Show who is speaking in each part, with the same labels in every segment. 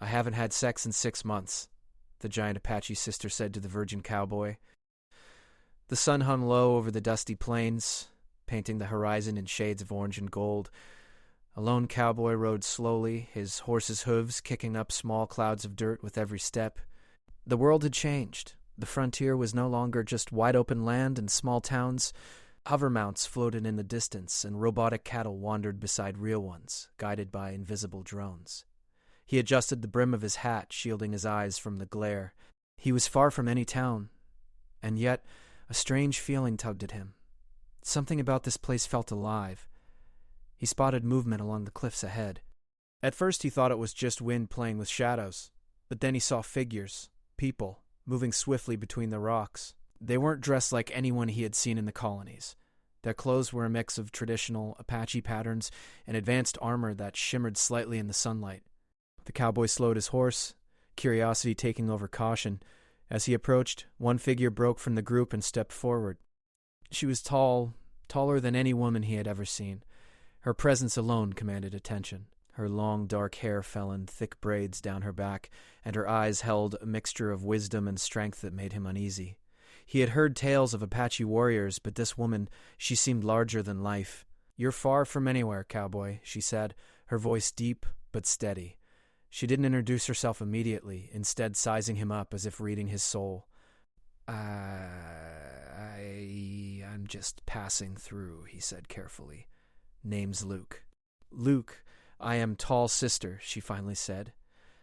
Speaker 1: I haven't had sex in 6 months, the giant Apache sister said to the virgin cowboy. The sun hung low over the dusty plains, painting the horizon in shades of orange and gold. A lone cowboy rode slowly, his horse's hooves kicking up small clouds of dirt with every step. The world had changed. The frontier was no longer just wide-open land and small towns. Hover mounts floated in the distance, and robotic cattle wandered beside real ones, guided by invisible drones. He adjusted the brim of his hat, shielding his eyes from the glare. He was far from any town, and yet a strange feeling tugged at him. Something about this place felt alive. He spotted movement along the cliffs ahead. At first he thought it was just wind playing with shadows, but then he saw figures, people, moving swiftly between the rocks. They weren't dressed like anyone he had seen in the colonies. Their clothes were a mix of traditional Apache patterns and advanced armor that shimmered slightly in the sunlight. The cowboy slowed his horse, curiosity taking over caution. As he approached, one figure broke from the group and stepped forward. She was tall, taller than any woman he had ever seen. Her presence alone commanded attention. Her long, dark hair fell in thick braids down her back, and her eyes held a mixture of wisdom and strength that made him uneasy. He had heard tales of Apache warriors, but this woman, she seemed larger than life. "You're far from anywhere, cowboy," she said, her voice deep but steady. She didn't introduce herself immediately, instead sizing him up as if reading his soul. I'm just passing through," he said carefully. "Name's Luke." "Luke, I am Tall Sister," she finally said.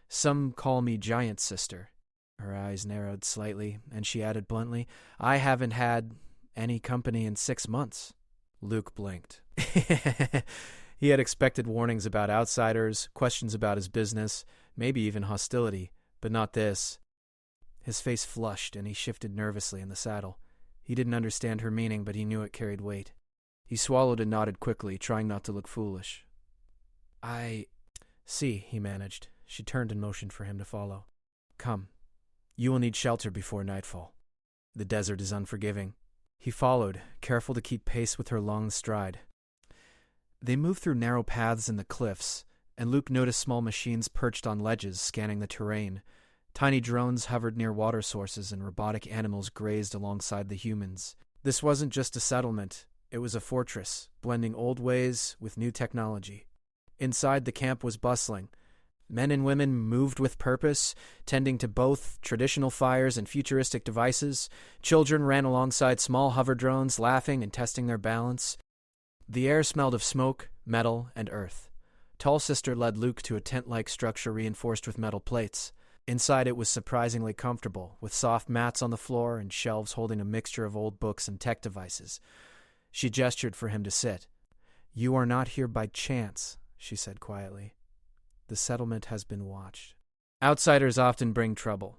Speaker 1: "Some call me Giant Sister." Her eyes narrowed slightly, and she added bluntly, "I haven't had any company in 6 months." Luke blinked. He had expected warnings about outsiders, questions about his business, maybe even hostility, but not this. His face flushed, and he shifted nervously in the saddle. He didn't understand her meaning, but he knew it carried weight. He swallowed and nodded quickly, trying not to look foolish. "I see," he managed. She turned and motioned for him to follow. "Come. You will need shelter before nightfall. The desert is unforgiving." He followed, careful to keep pace with her long stride. They moved through narrow paths in the cliffs, and Luke noticed small machines perched on ledges scanning the terrain. Tiny drones hovered near water sources, and robotic animals grazed alongside the humans. This wasn't just a settlement. It was a fortress, blending old ways with new technology. Inside, the camp was bustling. Men and women moved with purpose, tending to both traditional fires and futuristic devices. Children ran alongside small hover drones, laughing and testing their balance. The air smelled of smoke, metal, and earth. Tall Sister led Luke to a tent-like structure reinforced with metal plates. Inside it was surprisingly comfortable, with soft mats on the floor and shelves holding a mixture of old books and tech devices. She gestured for him to sit. "You are not here by chance," she said quietly. "The settlement has been watched. Outsiders often bring trouble."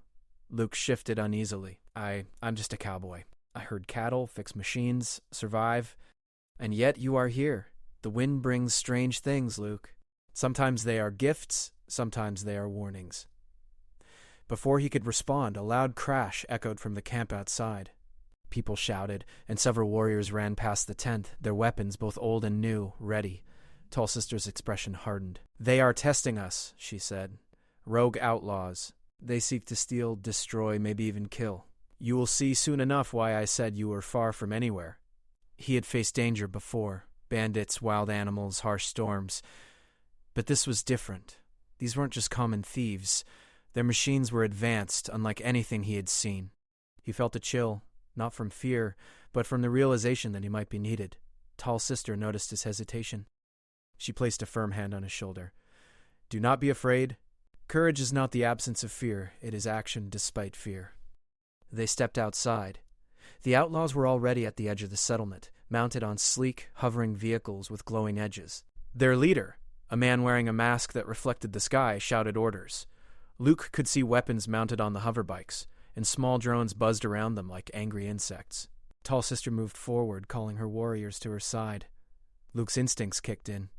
Speaker 1: Luke shifted uneasily. I'm just a cowboy. I herd cattle, fix machines, survive. And yet you are here. The wind brings strange things, Luke. Sometimes they are gifts, sometimes they are warnings." Before he could respond, a loud crash echoed from the camp outside. People shouted, and several warriors ran past the tent, their weapons, both old and new, ready. Tall Sister's expression hardened. "They are testing us," she said. "Rogue outlaws. They seek to steal, destroy, maybe even kill. You will see soon enough why I said you were far from anywhere." He had faced danger before. Bandits, wild animals, harsh storms. But this was different. These weren't just common thieves. Their machines were advanced, unlike anything he had seen. He felt a chill, not from fear, but from the realization that he might be needed. Tall Sister noticed his hesitation. She placed a firm hand on his shoulder. "Do not be afraid. Courage is not the absence of fear. It is action despite fear." They stepped outside. The outlaws were already at the edge of the settlement, mounted on sleek, hovering vehicles with glowing edges. Their leader, a man wearing a mask that reflected the sky, shouted orders. Luke could see weapons mounted on the hoverbikes, and small drones buzzed around them like angry insects. Tall Sister moved forward, calling her warriors to her side. Luke's instincts kicked in.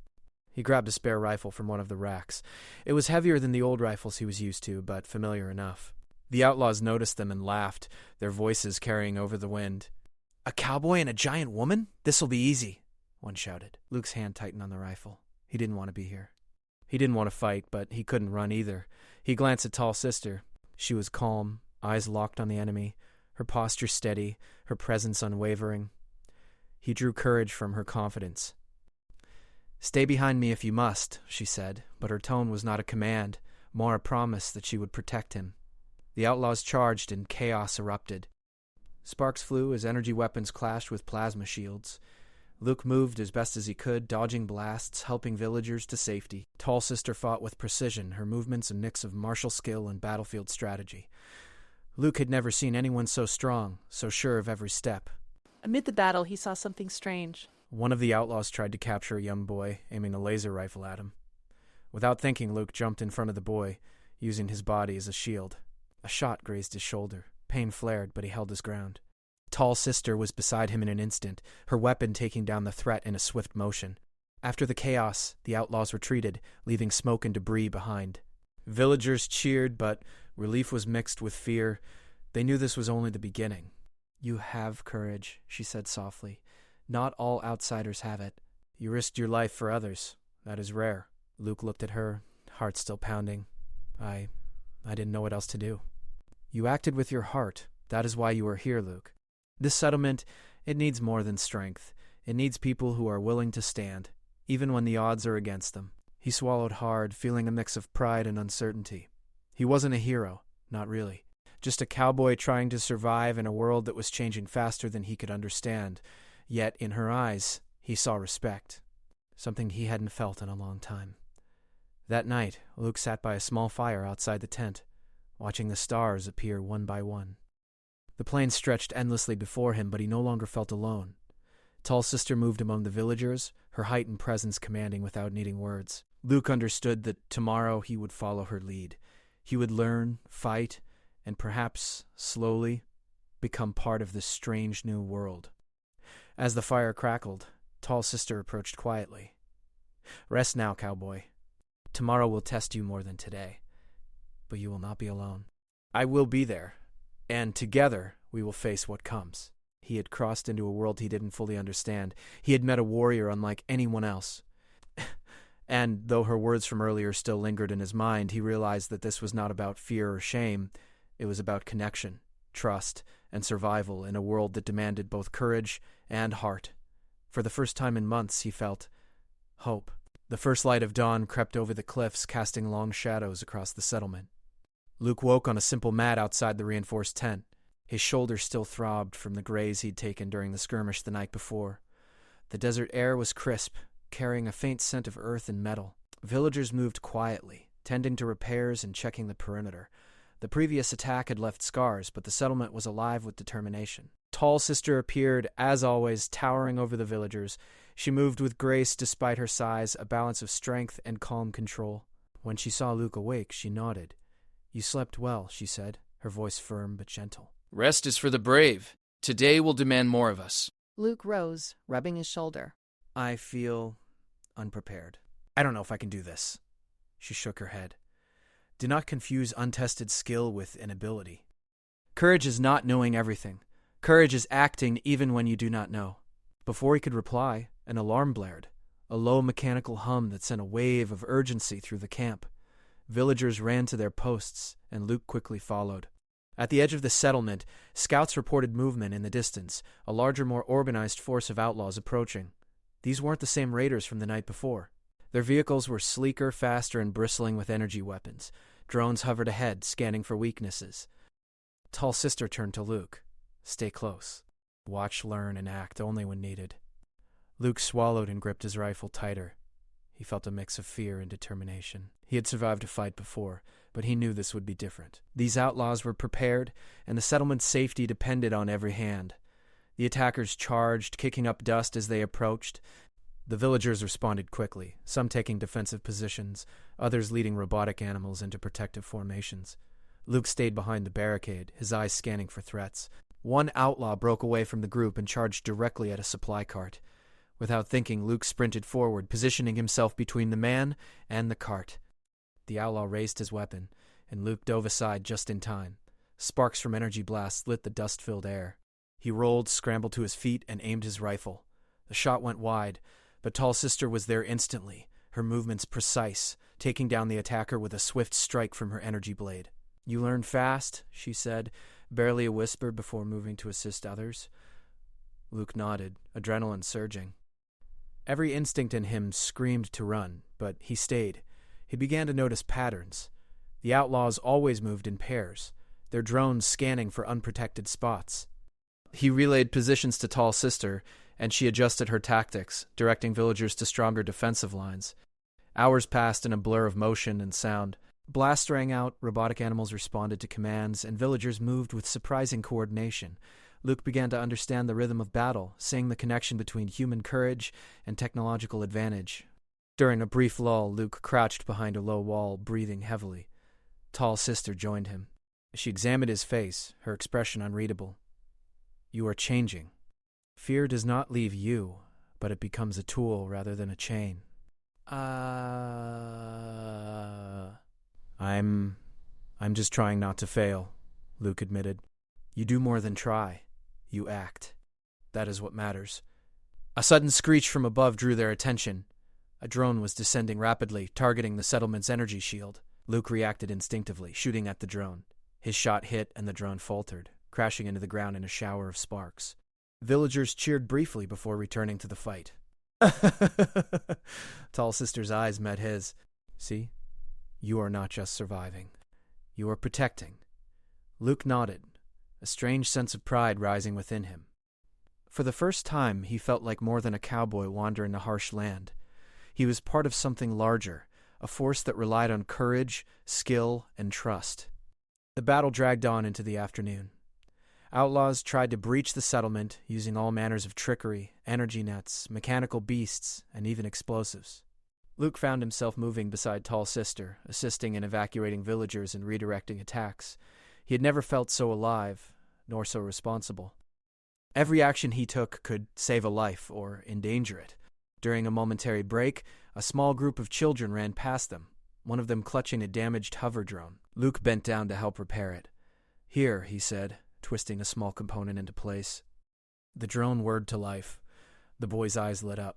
Speaker 1: He grabbed a spare rifle from one of the racks. It was heavier than the old rifles he was used to, but familiar enough. The outlaws noticed them and laughed, their voices carrying over the wind. "A cowboy and a giant woman? This'll be easy," one shouted. Luke's hand tightened on the rifle. He didn't want to be here. He didn't want to fight, but he couldn't run either. He glanced at Tall Sister. She was calm, eyes locked on the enemy, her posture steady, her presence unwavering. He drew courage from her confidence. "Stay behind me if you must," she said, but her tone was not a command, more a promise that she would protect him. The outlaws charged and chaos erupted. Sparks flew as energy weapons clashed with plasma shields. Luke moved as best as he could, dodging blasts, helping villagers to safety. Tall Sister fought with precision, her movements a mix of martial skill and battlefield strategy. Luke had never seen anyone so strong, so sure of every step.
Speaker 2: Amid the battle, he saw something strange.
Speaker 1: One of the outlaws tried to capture a young boy, aiming a laser rifle at him. Without thinking, Luke jumped in front of the boy, using his body as a shield. A shot grazed his shoulder. Pain flared, but he held his ground. Tall Sister was beside him in an instant, her weapon taking down the threat in a swift motion. After the chaos, the outlaws retreated, leaving smoke and debris behind. Villagers cheered, but relief was mixed with fear. They knew this was only the beginning. "You have courage," she said softly. "Not all outsiders have it. You risked your life for others. That is rare." Luke looked at her, heart still pounding. I didn't know what else to do." "You acted with your heart. That is why you are here, Luke. This settlement, it needs more than strength. It needs people who are willing to stand, even when the odds are against them." He swallowed hard, feeling a mix of pride and uncertainty. He wasn't a hero, not really. Just a cowboy trying to survive in a world that was changing faster than he could understand. Yet, in her eyes, he saw respect, something he hadn't felt in a long time. That night, Luke sat by a small fire outside the tent, watching the stars appear one by one. The plain stretched endlessly before him, but he no longer felt alone. Tall Sister moved among the villagers, her height and presence commanding without needing words. Luke understood that tomorrow he would follow her lead. He would learn, fight, and perhaps, slowly, become part of this strange new world. As the fire crackled, Tall Sister approached quietly. "Rest now, cowboy. Tomorrow will test you more than today, but you will not be alone. I will be there, and together we will face what comes." He had crossed into a world he didn't fully understand. He had met a warrior unlike anyone else. And though her words from earlier still lingered in his mind, he realized that this was not about fear or shame. It was about connection, trust, and survival in a world that demanded both courage and heart. For the first time in months, he felt hope. The first light of dawn crept over the cliffs, casting long shadows across the settlement. Luke woke on a simple mat outside the reinforced tent. His shoulders still throbbed from the graze he'd taken during the skirmish the night before. The desert air was crisp, carrying a faint scent of earth and metal. Villagers moved quietly, tending to repairs and checking the perimeter. The previous attack had left scars, but the settlement was alive with determination. Tall Sister appeared, as always, towering over the villagers. She moved with grace despite her size, a balance of strength and calm control. When she saw Luke awake, she nodded. "You slept well," she said, her voice firm but gentle.
Speaker 3: "Rest is for the brave. Today will demand more of us."
Speaker 2: Luke rose, rubbing his shoulder.
Speaker 1: "I feel unprepared. I don't know if I can do this." She shook her head. Do not confuse untested skill with inability. Courage is not knowing everything. Courage is acting even when you do not know. Before he could reply, an alarm blared, a low mechanical hum that sent a wave of urgency through the camp. Villagers ran to their posts, and Luke quickly followed. At the edge of the settlement, scouts reported movement in the distance, a larger, more organized force of outlaws approaching. These weren't the same raiders from the night before. Their vehicles were sleeker, faster, and bristling with energy weapons. Drones hovered ahead, scanning for weaknesses. Tall Sister turned to Luke. "Stay close. Watch, learn, and act only when needed." Luke swallowed and gripped his rifle tighter. He felt a mix of fear and determination. He had survived a fight before, but he knew this would be different. These outlaws were prepared, and the settlement's safety depended on every hand. The attackers charged, kicking up dust as they approached. The villagers responded quickly, some taking defensive positions, others leading robotic animals into protective formations. Luke stayed behind the barricade, his eyes scanning for threats. One outlaw broke away from the group and charged directly at a supply cart. Without thinking, Luke sprinted forward, positioning himself between the man and the cart. The outlaw raised his weapon, and Luke dove aside just in time. Sparks from energy blasts lit the dust-filled air. He rolled, scrambled to his feet, and aimed his rifle. The shot went wide, but Tall Sister was there instantly, her movements precise, taking down the attacker with a swift strike from her energy blade. "You learn fast," she said, barely a whisper before moving to assist others. Luke nodded, adrenaline surging. Every instinct in him screamed to run, but he stayed. He began to notice patterns. The outlaws always moved in pairs, their drones scanning for unprotected spots. He relayed positions to Tall Sister, and she adjusted her tactics, directing villagers to stronger defensive lines. Hours passed in a blur of motion and sound. Blasts rang out, robotic animals responded to commands, and villagers moved with surprising coordination. Luke began to understand the rhythm of battle, seeing the connection between human courage and technological advantage. During a brief lull, Luke crouched behind a low wall, breathing heavily. Tall Sister joined him. She examined his face, her expression unreadable. "You are changing. Fear does not leave you, but it becomes a tool rather than a chain." I'm just trying not to fail," Luke admitted. "You do more than try. You act. That is what matters." A sudden screech from above drew their attention. A drone was descending rapidly, targeting the settlement's energy shield. Luke reacted instinctively, shooting at the drone. His shot hit and the drone faltered, crashing into the ground in a shower of sparks. Villagers cheered briefly before returning to the fight. Tall Sister's eyes met his. "See? You are not just surviving. You are protecting." Luke nodded, a strange sense of pride rising within him. For the first time, he felt like more than a cowboy wandering a harsh land. He was part of something larger, a force that relied on courage, skill, and trust. The battle dragged on into the afternoon. Outlaws tried to breach the settlement using all manners of trickery, energy nets, mechanical beasts, and even explosives. Luke found himself moving beside Tall Sister, assisting in evacuating villagers and redirecting attacks. He had never felt so alive, nor so responsible. Every action he took could save a life or endanger it. During a momentary break, a small group of children ran past them, one of them clutching a damaged hover drone. Luke bent down to help repair it. "Here," he said, twisting a small component into place. The drone whirred to life. The boy's eyes lit up.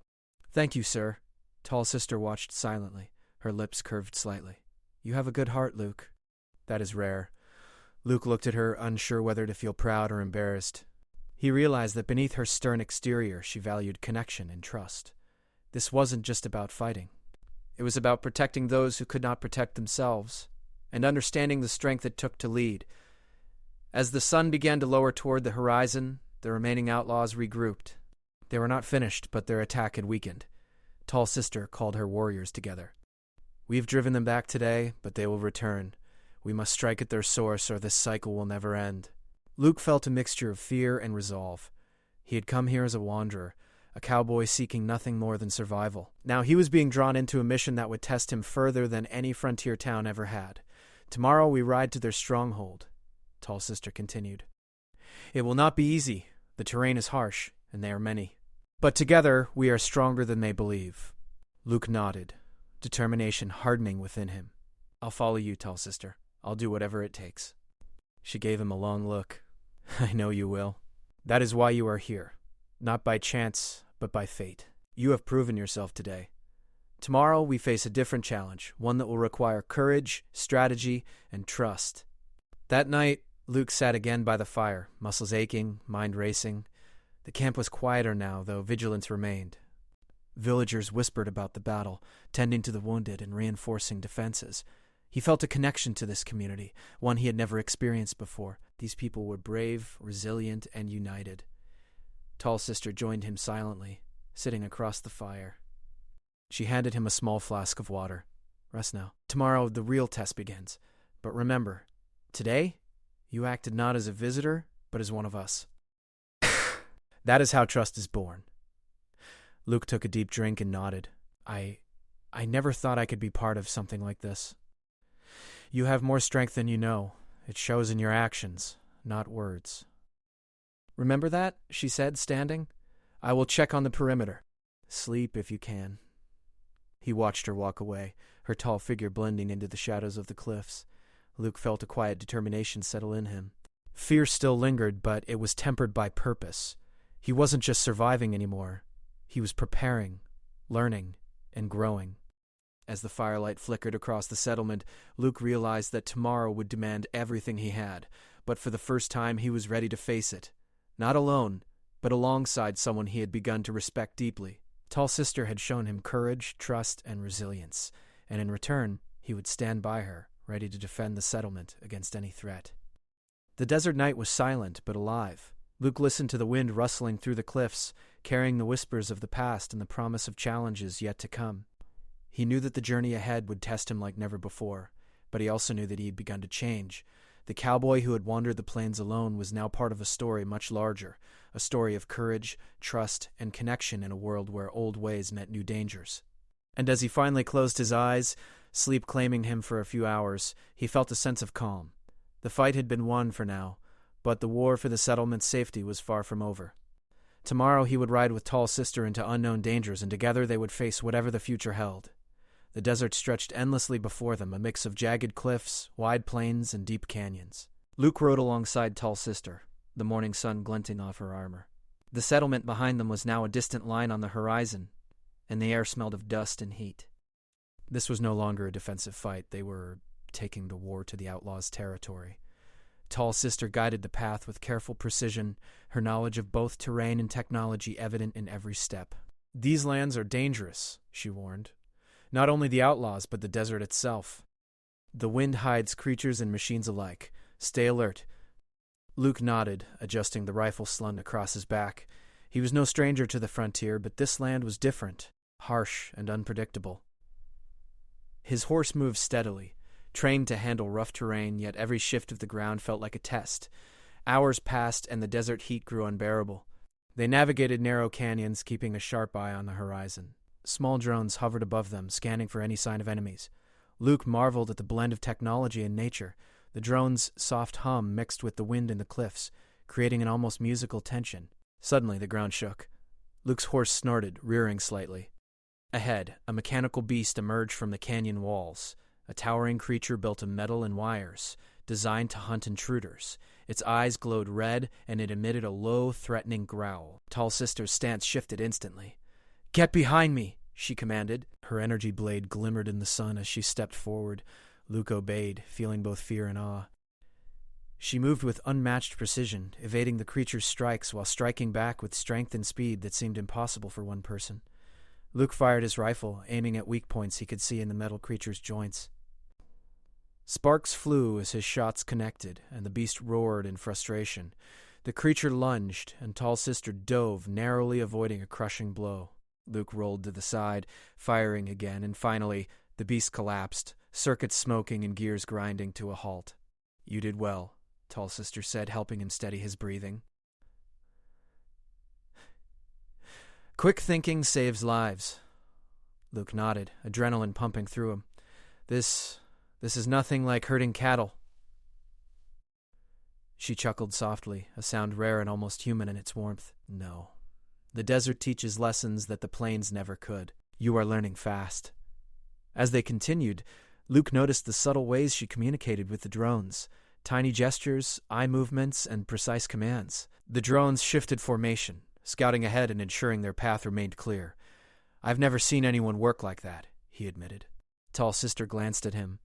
Speaker 1: "Thank you, sir." Tall Sister watched silently, her lips curved slightly. "You have a good heart, Luke." "That is rare." Luke looked at her, unsure whether to feel proud or embarrassed. He realized that beneath her stern exterior, she valued connection and trust. This wasn't just about fighting. It was about protecting those who could not protect themselves, and understanding the strength it took to lead. As the sun began to lower toward the horizon, the remaining outlaws regrouped. They were not finished, but their attack had weakened. Tall Sister called her warriors together. "We've driven them back today, but they will return. We must strike at their source, or this cycle will never end." Luke felt a mixture of fear and resolve. He had come here as a wanderer, a cowboy seeking nothing more than survival. Now he was being drawn into a mission that would test him further than any frontier town ever had. "Tomorrow we ride to their stronghold," Tall Sister continued. "It will not be easy. The terrain is harsh, and they are many. But together we are stronger than they believe." Luke nodded, determination hardening within him. "I'll follow you, Tall Sister. I'll do whatever it takes." She gave him a long look. "I know you will. That is why you are here. Not by chance, but by fate. You have proven yourself today. Tomorrow we face a different challenge, one that will require courage, strategy, and trust." That night, Luke sat again by the fire, muscles aching, mind racing. The camp was quieter now, though vigilance remained. Villagers whispered about the battle, tending to the wounded and reinforcing defenses. He felt a connection to this community, one he had never experienced before. These people were brave, resilient, and united. Tall Sister joined him silently, sitting across the fire. She handed him a small flask of water. "Rest now. Tomorrow the real test begins. But remember, today you acted not as a visitor, but as one of us." That is how trust is born. Luke took a deep drink and nodded. I never thought I could be part of something like this." "You have more strength than you know. It shows in your actions, not words." "Remember that?" she said, standing. "I will check on the perimeter. Sleep if you can." He watched her walk away, her tall figure blending into the shadows of the cliffs. Luke felt a quiet determination settle in him. Fear still lingered, but it was tempered by purpose. He wasn't just surviving anymore. He was preparing, learning, and growing. As the firelight flickered across the settlement, Luke realized that tomorrow would demand everything he had, but for the first time he was ready to face it. Not alone, but alongside someone he had begun to respect deeply. Tall Sister had shown him courage, trust, and resilience, and in return, he would stand by her, ready to defend the settlement against any threat. The desert night was silent but alive. Luke listened to the wind rustling through the cliffs, carrying the whispers of the past and the promise of challenges yet to come. He knew that the journey ahead would test him like never before, but he also knew that he had begun to change. The cowboy who had wandered the plains alone was now part of a story much larger, a story of courage, trust, and connection in a world where old ways met new dangers. And as he finally closed his eyes, sleep claiming him for a few hours, he felt a sense of calm. The fight had been won for now, but the war for the settlement's safety was far from over. Tomorrow he would ride with Tall Sister into unknown dangers, and together they would face whatever the future held. The desert stretched endlessly before them, a mix of jagged cliffs, wide plains, and deep canyons. Luke rode alongside Tall Sister, the morning sun glinting off her armor. The settlement behind them was now a distant line on the horizon, and the air smelled of dust and heat. This was no longer a defensive fight. They were taking the war to the outlaws' territory. Tall Sister guided the path with careful precision, her knowledge of both terrain and technology evident in every step. "These lands are dangerous," she warned. "Not only the outlaws, but the desert itself. The wind hides creatures and machines alike. Stay alert." Luke nodded, adjusting the rifle slung across his back. He was no stranger to the frontier, but this land was different, harsh and unpredictable. His horse moved steadily, trained to handle rough terrain, yet every shift of the ground felt like a test. Hours passed, and the desert heat grew unbearable. They navigated narrow canyons, keeping a sharp eye on the horizon. Small drones hovered above them, scanning for any sign of enemies. Luke marveled at the blend of technology and nature. The drone's soft hum mixed with the wind in the cliffs, creating an almost musical tension. Suddenly, the ground shook. Luke's horse snorted, rearing slightly. Ahead, a mechanical beast emerged from the canyon walls. A towering creature built of metal and wires, designed to hunt intruders. Its eyes glowed red, and it emitted a low, threatening growl. Tall Sister's stance shifted instantly. "Get behind me," she commanded. Her energy blade glimmered in the sun as she stepped forward. Luke obeyed, feeling both fear and awe. She moved with unmatched precision, evading the creature's strikes while striking back with strength and speed that seemed impossible for one person. Luke fired his rifle, aiming at weak points he could see in the metal creature's joints. Sparks flew as his shots connected, and the beast roared in frustration. The creature lunged, and Tall Sister dove, narrowly avoiding a crushing blow. Luke rolled to the side, firing again, and finally, the beast collapsed, circuits smoking and gears grinding to a halt. "You did well," Tall Sister said, helping him steady his breathing. "Quick thinking saves lives." Luke nodded, adrenaline pumping through him. This is nothing like herding cattle." She chuckled softly, a sound rare and almost human in its warmth. "No. The desert teaches lessons that the plains never could. You are learning fast." As they continued, Luke noticed the subtle ways she communicated with the drones. Tiny gestures, eye movements, and precise commands. The drones shifted formation, scouting ahead and ensuring their path remained clear. "I've never seen anyone work like that," he admitted. Tall Sister glanced at him.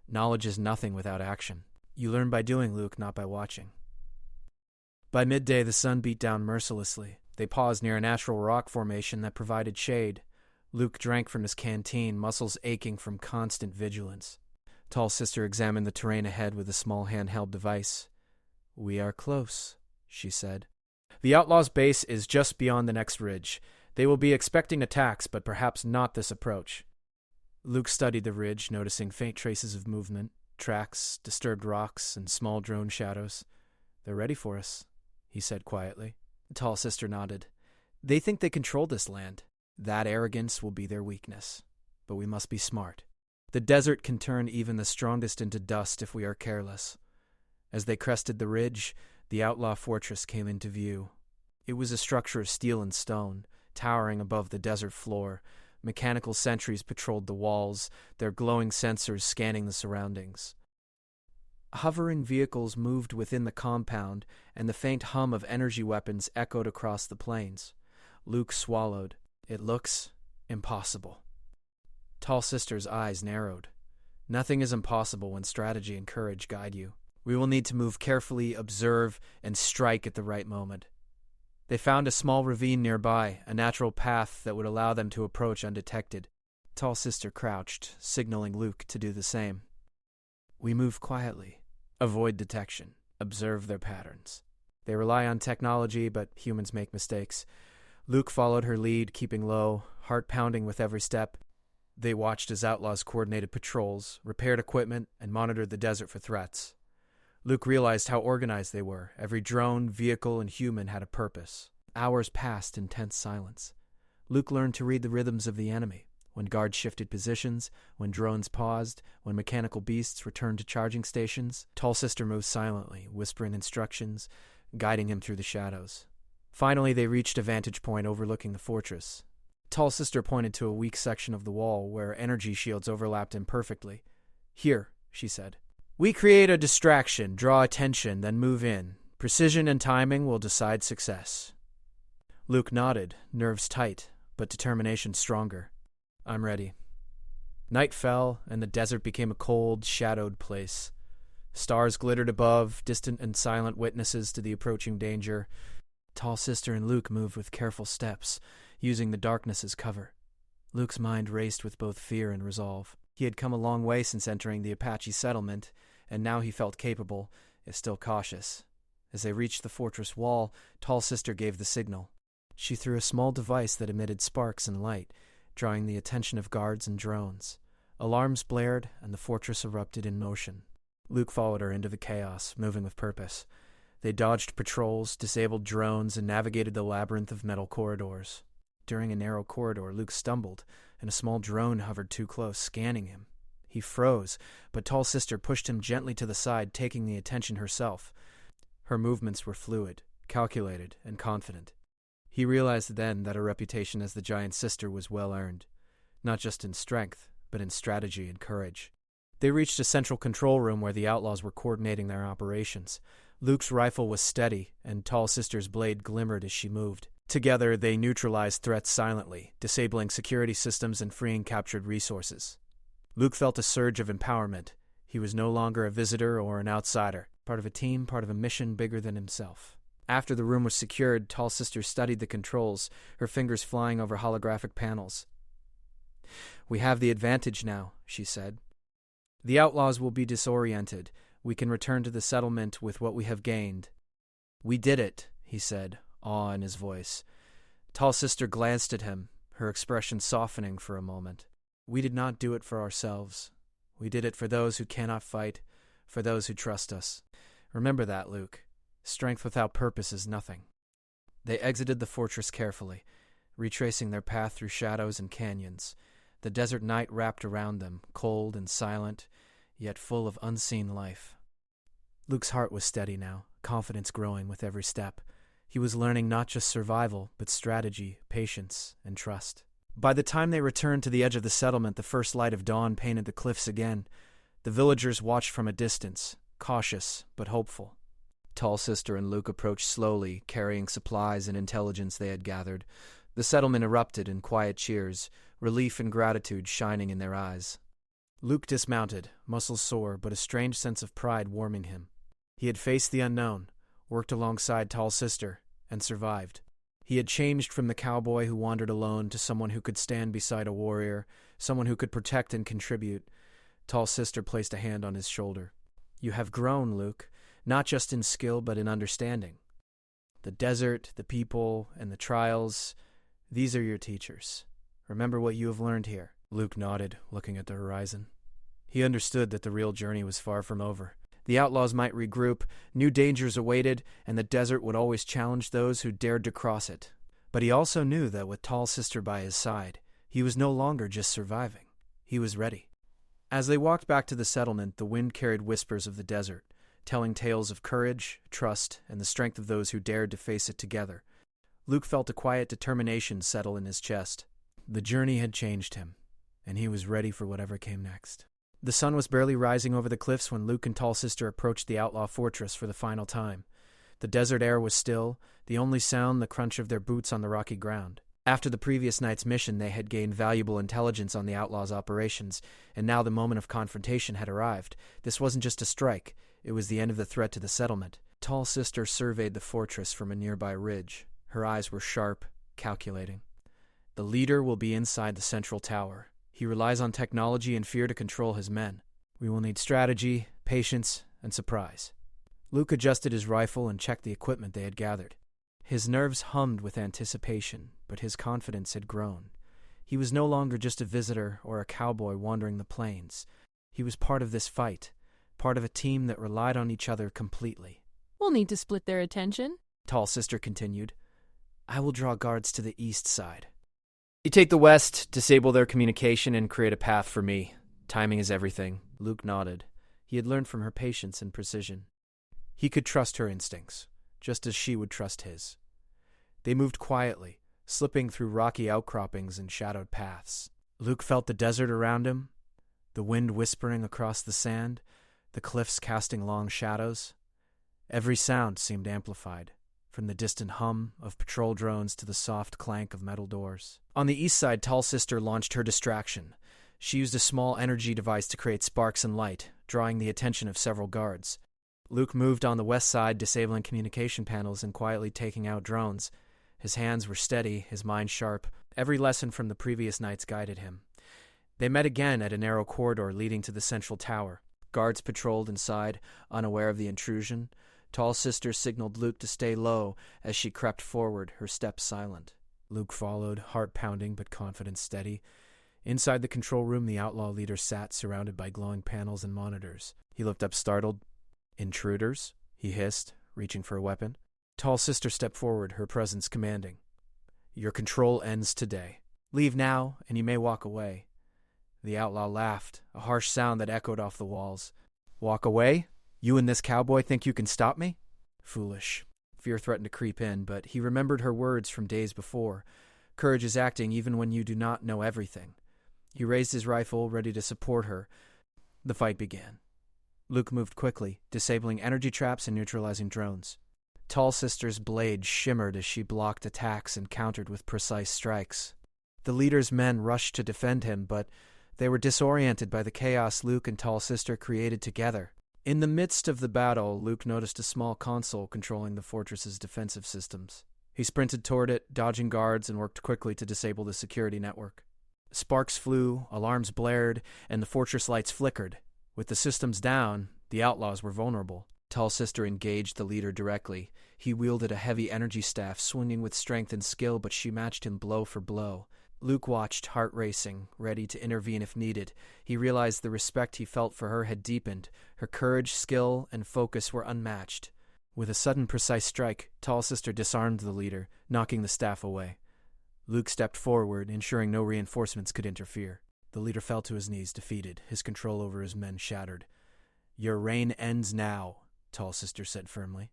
Speaker 1: "Knowledge is nothing without action. You learn by doing, Luke, not by watching." By midday, the sun beat down mercilessly. They paused near a natural rock formation that provided shade. Luke drank from his canteen, muscles aching from constant vigilance. Tall Sister examined the terrain ahead with a small handheld device. "We are close," she said. "The outlaws' base is just beyond the next ridge. They will be expecting attacks, but perhaps not this approach." Luke studied the ridge, noticing faint traces of movement, tracks, disturbed rocks, and small drone shadows. "They're ready for us," he said quietly. Tall Sister nodded. "They think they control this land. That arrogance will be their weakness. But we must be smart. The desert can turn even the strongest into dust if we are careless." As they crested the ridge, the outlaw fortress came into view. It was a structure of steel and stone, towering above the desert floor. Mechanical sentries patrolled the walls, their glowing sensors scanning the surroundings. Hovering vehicles moved within the compound, and the faint hum of energy weapons echoed across the plains. Luke swallowed. "It looks impossible." Tall Sister's eyes narrowed. Nothing is impossible when strategy and courage guide you. We will need to move carefully, observe, and strike at the right moment. They found a small ravine nearby, a natural path that would allow them to approach undetected. Tall Sister crouched, signaling Luke to do the same. We move quietly. Avoid detection. Observe their patterns. They rely on technology, but humans make mistakes. Luke followed her lead, keeping low, heart pounding with every step. They watched as outlaws coordinated patrols, repaired equipment, and monitored the desert for threats. Luke realized how organized they were. Every drone, vehicle, and human had a purpose. Hours passed in tense silence. Luke learned to read the rhythms of the enemy. When guards shifted positions, when drones paused, when mechanical beasts returned to charging stations, Tall Sister moved silently, whispering instructions, guiding him through the shadows. Finally, they reached a vantage point overlooking the fortress. Tall Sister pointed to a weak section of the wall where energy shields overlapped imperfectly. Here, she said. We create a distraction, draw attention, then move in. Precision and timing will decide success. Luke nodded, nerves tight, but determination stronger. I'm ready. Night fell, and the desert became a cold, shadowed place. Stars glittered above, distant and silent witnesses to the approaching danger. Tall Sister and Luke moved with careful steps, using the darkness as cover. Luke's mind raced with both fear and resolve. He had come a long way since entering the Apache settlement, and now he felt capable, if still cautious. As they reached the fortress wall, Tall Sister gave the signal. She threw a small device that emitted sparks and light, drawing the attention of guards and drones. Alarms blared, and the fortress erupted in motion. Luke followed her into the chaos, moving with purpose. They dodged patrols, disabled drones, and navigated the labyrinth of metal corridors. During a narrow corridor, Luke stumbled, and a small drone hovered too close, scanning him. He froze, but Tall Sister pushed him gently to the side, taking the attention herself. Her movements were fluid, calculated, and confident. He realized then that her reputation as the giant sister was well earned, not just in strength, but in strategy and courage. They reached a central control room where the outlaws were coordinating their operations. Luke's rifle was steady, and Tall Sister's blade glimmered as she moved. Together, they neutralized threats silently, disabling security systems and freeing captured resources. Luke felt a surge of empowerment. He was no longer a visitor or an outsider, part of a team, part of a mission bigger than himself. After the room was secured, Tall Sister studied the controls, her fingers flying over holographic panels. We have the advantage now, she said. The outlaws will be disoriented. We can return to the settlement with what we have gained. We did it, he said, awe in his voice. Tall Sister glanced at him, her expression softening for a moment. We did not do it for ourselves. We did it for those who cannot fight, for those who trust us. Remember that, Luke. Strength without purpose is nothing. They exited the fortress carefully, retracing their path through shadows and canyons. The desert night wrapped around them, cold and silent, yet full of unseen life. Luke's heart was steady now, confidence growing with every step. He was learning not just survival, but strategy, patience, and trust. By the time they returned to the edge of the settlement, the first light of dawn painted the cliffs again. The villagers watched from a distance, cautious but hopeful. Tall Sister and Luke approached slowly, carrying supplies and intelligence they had gathered. The settlement erupted in quiet cheers, relief and gratitude shining in their eyes. Luke dismounted, muscles sore, but a strange sense of pride warming him. He had faced the unknown, worked alongside Tall Sister, and survived. He had changed from the cowboy who wandered alone to someone who could stand beside a warrior, someone who could protect and contribute. Tall Sister placed a hand on his shoulder. You have grown, Luke, not just in skill but in understanding. The desert, the people, and the trials, these are your teachers. Remember what you have learned here. Luke nodded, looking at the horizon. He understood that the real journey was far from over. The outlaws might regroup, new dangers awaited, and the desert would always challenge those who dared to cross it. But he also knew that with Tall Sister by his side, he was no longer just surviving. He was ready. As they walked back to the settlement, the wind carried whispers of the desert, telling tales of courage, trust, and the strength of those who dared to face it together. Luke felt a quiet determination settle in his chest. The journey had changed him, and he was ready for whatever came next. The sun was barely rising over the cliffs when Luke and Tall Sister approached the outlaw fortress for the final time. The desert air was still, the only sound the crunch of their boots on the rocky ground. After the previous night's mission, they had gained valuable intelligence on the outlaws' operations, and now the moment of confrontation had arrived. This wasn't just a strike, it was the end of the threat to the settlement. Tall Sister surveyed the fortress from a nearby ridge. Her eyes were sharp, calculating. The leader will be inside the central tower. He relies on technology and fear to control his men. We will need strategy, patience, and surprise. Luke adjusted his rifle and checked the equipment they had gathered. His nerves hummed with anticipation, but his confidence had grown. He was no longer just a visitor or a cowboy wandering the plains. He was part of this fight, part of a team that relied on each other completely.
Speaker 2: We'll need to split their attention,
Speaker 1: Tall Sister continued. I will draw guards to the east side.
Speaker 3: You take the west, disable their communication, and create a path for me. Timing is everything.
Speaker 1: Luke nodded. He had learned from her patience and precision. He could trust her instincts, just as she would trust his. They moved quietly, slipping through rocky outcroppings and shadowed paths. Luke felt the desert around him, the wind whispering across the sand, the cliffs casting long shadows. Every sound seemed amplified, from the distant hum of patrol drones to the soft clank of metal doors. On the east side, Tall Sister launched her distraction. She used a small energy device to create sparks and light, drawing the attention of several guards. Luke moved on the west side, disabling communication panels and quietly taking out drones. His hands were steady, his mind sharp. Every lesson from the previous nights guided him. They met again at a narrow corridor leading to the central tower. Guards patrolled inside, unaware of the intrusion. Tall Sister signaled Luke to stay low as she crept forward, her steps silent. Luke followed, heart pounding but confidence steady. Inside the control room, the outlaw leader sat, surrounded by glowing panels and monitors. He looked up startled. Intruders? He hissed, reaching for a weapon. Tall Sister stepped forward, her presence commanding. Your control ends today. Leave now, and you may walk away. The outlaw laughed, a harsh sound that echoed off the walls. Walk away? You and this cowboy think you can stop me? Foolish. Fear threatened to creep in, but he remembered her words from days before. Courage is acting even when you do not know everything. He raised his rifle, ready to support her. The fight began. Luke moved quickly, disabling energy traps and neutralizing drones. Tall Sister's blade shimmered as she blocked attacks and countered with precise strikes. The leader's men rushed to defend him, but they were disoriented by the chaos Luke and Tall Sister created together. In the midst of the battle, Luke noticed a small console controlling the fortress's defensive systems. He sprinted toward it, dodging guards, and worked quickly to disable the security network. Sparks flew, alarms blared, and the fortress lights flickered. With the systems down, the outlaws were vulnerable. Tall Sister engaged the leader directly. He wielded a heavy energy staff, swinging with strength and skill, but she matched him blow for blow. Luke watched, heart racing, ready to intervene if needed. He realized the respect he felt for her had deepened. Her courage, skill, and focus were unmatched. With a sudden, precise strike, Tall Sister disarmed the leader, knocking the staff away. Luke stepped forward, ensuring no reinforcements could interfere. The leader fell to his knees, defeated, his control over his men shattered. Your reign ends now, Tall Sister said firmly.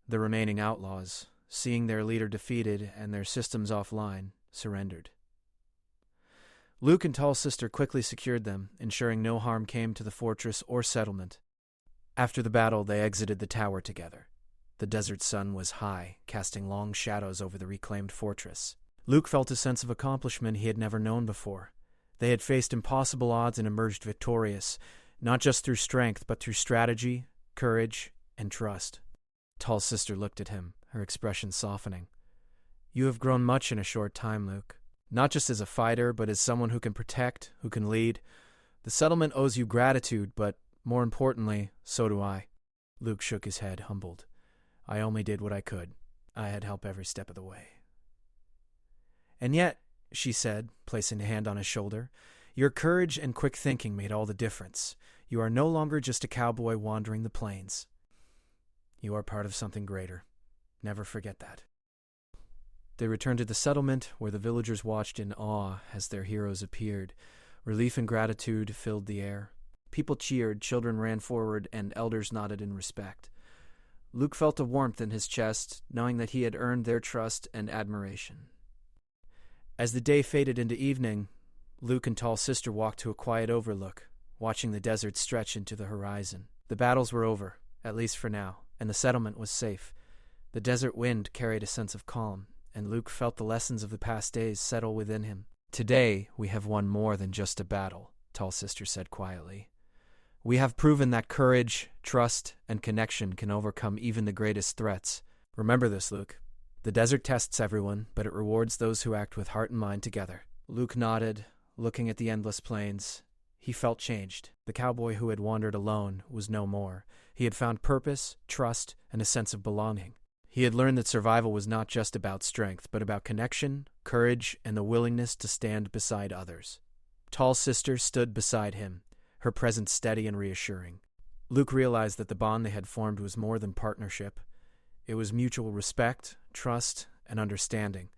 Speaker 1: The remaining outlaws, seeing their leader defeated and their systems offline, surrendered. Luke and Tall Sister quickly secured them, ensuring no harm came to the fortress or settlement. After the battle, they exited the tower together. The desert sun was high, casting long shadows over the reclaimed fortress. Luke felt a sense of accomplishment he had never known before. They had faced impossible odds and emerged victorious, not just through strength, but through strategy, courage, and trust. Tall Sister looked at him, her expression softening. You have grown much in a short time, Luke. Not just as a fighter, but as someone who can protect, who can lead. The settlement owes you gratitude, but more importantly, so do I. Luke shook his head, humbled. I only did what I could. I had help every step of the way. And yet, she said, placing a hand on his shoulder, your courage and quick thinking made all the difference. You are no longer just a cowboy wandering the plains. You are part of something greater. Never forget that. They returned to the settlement, where the villagers watched in awe as their heroes appeared. Relief and gratitude filled the air. People cheered, children ran forward, and elders nodded in respect. Luke felt a warmth in his chest, knowing that he had earned their trust and admiration. As the day faded into evening, Luke and Tall Sister walked to a quiet overlook, watching the desert stretch into the horizon. The battles were over, at least for now, and the settlement was safe. The desert wind carried a sense of calm, and Luke felt the lessons of the past days settle within him. "Today, we have won more than just a battle," Tall Sister said quietly. "We have proven that courage, trust, and connection can overcome even the greatest threats. Remember this, Luke. The desert tests everyone, but it rewards those who act with heart and mind together." Luke nodded, looking at the endless plains. He felt changed. The cowboy who had wandered alone was no more. He had found purpose, trust, and a sense of belonging. He had learned that survival was not just about strength, but about connection, courage, and the willingness to stand beside others. Tall Sister stood beside him, her presence steady and reassuring. Luke realized that the bond they had formed was more than partnership. It was mutual respect, trust, and understanding.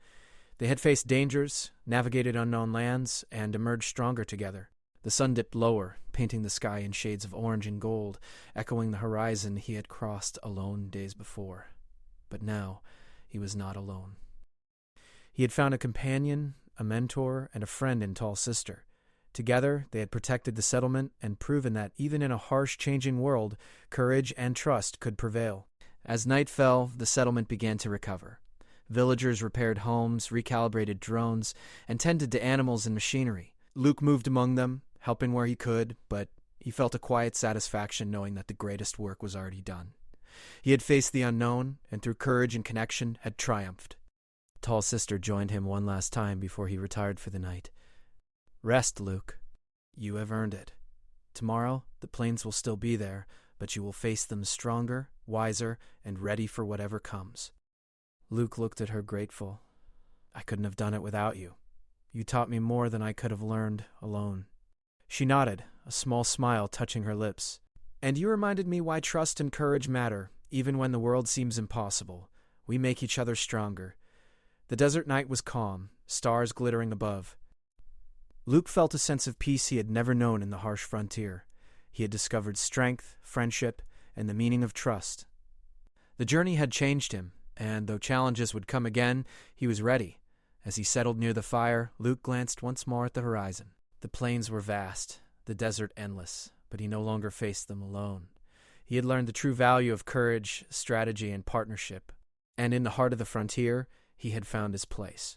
Speaker 1: They had faced dangers, navigated unknown lands, and emerged stronger together. The sun dipped lower, painting the sky in shades of orange and gold, echoing the horizon he had crossed alone days before. But now, he was not alone. He had found a companion, a mentor, and a friend in Tall Sister. Together, they had protected the settlement and proven that even in a harsh, changing world, courage and trust could prevail. As night fell, the settlement began to recover. Villagers repaired homes, recalibrated drones, and tended to animals and machinery. Luke moved among them, helping where he could, but he felt a quiet satisfaction knowing that the greatest work was already done. He had faced the unknown, and through courage and connection had triumphed. Tall Sister joined him one last time before he retired for the night. "Rest, Luke. You have earned it. Tomorrow, the plains will still be there, but you will face them stronger, wiser, and ready for whatever comes." Luke looked at her grateful. "I couldn't have done it without you. You taught me more than I could have learned alone." She nodded, a small smile touching her lips. "And you reminded me why trust and courage matter, even when the world seems impossible. We make each other stronger." The desert night was calm, stars glittering above. Luke felt a sense of peace he had never known in the harsh frontier. He had discovered strength, friendship, and the meaning of trust. The journey had changed him, and though challenges would come again, he was ready. As he settled near the fire, Luke glanced once more at the horizon. The plains were vast, the desert endless, but he no longer faced them alone. He had learned the true value of courage, strategy, and partnership, and in the heart of the frontier, he had found his place.